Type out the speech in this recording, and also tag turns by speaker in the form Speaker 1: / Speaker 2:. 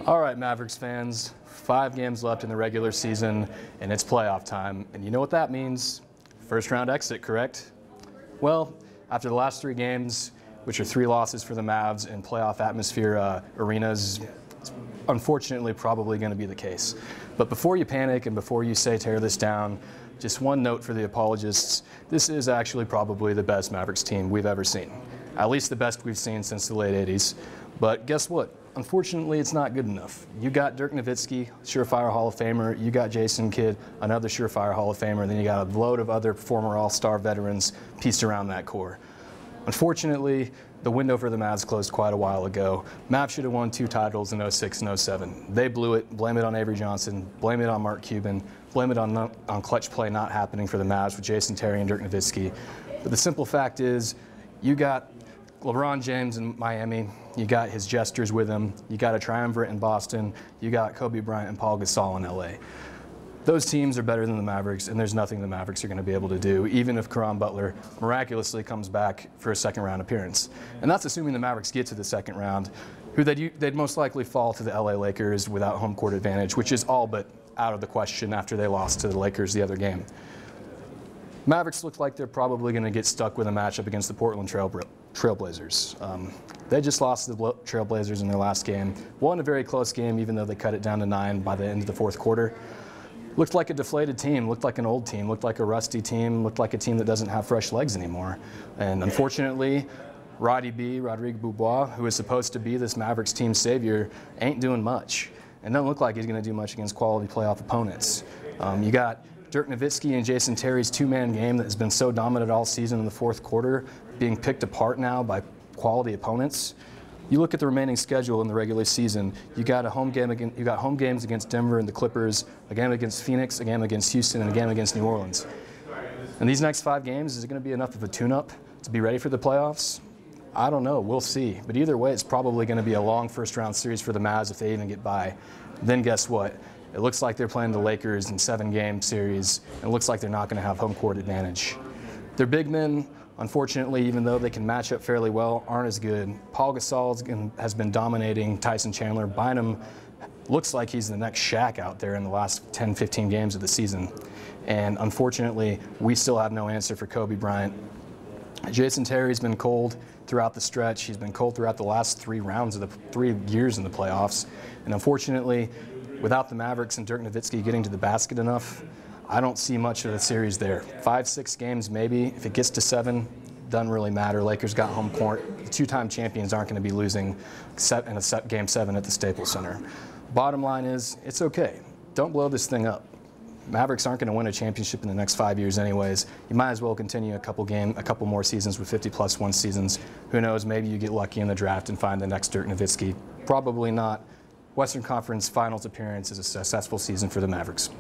Speaker 1: All right, Mavericks fans, 5 games left in the regular season, and it's playoff time. And you know what that means? First round exit, correct? Well, after the last 3 games, which are 3 losses for the Mavs in playoff atmosphere arenas, it's unfortunately probably going to be the case. But before you panic and before you say tear this down, just one note for the apologists. This is actually probably the best Mavericks team we've ever seen. At least the best we've seen since the late 80s. But guess what? Unfortunately, it's not good enough. You got Dirk Nowitzki, surefire Hall of Famer. You got Jason Kidd, another surefire Hall of Famer. Then you got a load of other former All-Star veterans pieced around that core. Unfortunately, the window for the Mavs closed quite a while ago. Mavs should have won 2 titles in 06 and 07. They blew it. Blame it on Avery Johnson. Blame it on Mark Cuban. Blame it on clutch play not happening for the Mavs with Jason Terry and Dirk Nowitzki. But the simple fact is, you got LeBron James in Miami, you got his gestures with him, you got a triumvirate in Boston, you got Kobe Bryant and Paul Gasol in LA. Those teams are better than the Mavericks, and there's nothing the Mavericks are going to be able to do, even if Caron Butler miraculously comes back for a second-round appearance. And that's assuming the Mavericks get to the second round, who they'd most likely fall to the LA Lakers without home court advantage, which is all but out of the question after they lost to the Lakers the other game. Mavericks look like they're probably going to get stuck with a matchup against the Portland Trailblazers. They just lost to the Trailblazers in their last game. Won a very close game, even though they cut it down to 9 by the end of the 4th quarter. Looked like a deflated team, looked like an old team, looked like a rusty team, looked like a team that doesn't have fresh legs anymore. And unfortunately, Rodrigo Beaubois, who is supposed to be this Mavericks team savior, ain't doing much. And doesn't look like he's going to do much against quality playoff opponents. You got Dirk Nowitzki and Jason Terry's 2-man game that has been so dominant all season in the 4th quarter being picked apart now by quality opponents. You look at the remaining schedule in the regular season. You got home games against Denver and the Clippers, a game against Phoenix, a game against Houston, and a game against New Orleans. And these next 5 games, is it going to be enough of a tune-up to be ready for the playoffs? I don't know. We'll see. But either way, it's probably going to be a long first-round series for the Mavs if they even get by. Then guess what? It looks like they're playing the Lakers in 7-game series, and it looks like they're not going to have home court advantage. Their big men, unfortunately, even though they can match up fairly well, aren't as good. Paul Gasol has been dominating Tyson Chandler. Bynum looks like he's the next Shaq out there in the last 10, 15 games of the season. And unfortunately, we still have no answer for Kobe Bryant. Jason Terry's been cold throughout the stretch. He's been cold throughout the last 3 rounds of the 3 years in the playoffs. And unfortunately, without the Mavericks and Dirk Nowitzki getting to the basket enough, I don't see much of the series there. 5, 6 games maybe. If it gets to 7, doesn't really matter. Lakers got home court. The 2-time champions aren't going to be losing in a Game 7 at the Staples Center. Bottom line is, it's okay. Don't blow this thing up. Mavericks aren't going to win a championship in the next 5 years anyways. You might as well continue a couple more seasons with 50+1 seasons. Who knows, maybe you get lucky in the draft and find the next Dirk Nowitzki. Probably not. Western Conference Finals appearance is a successful season for the Mavericks.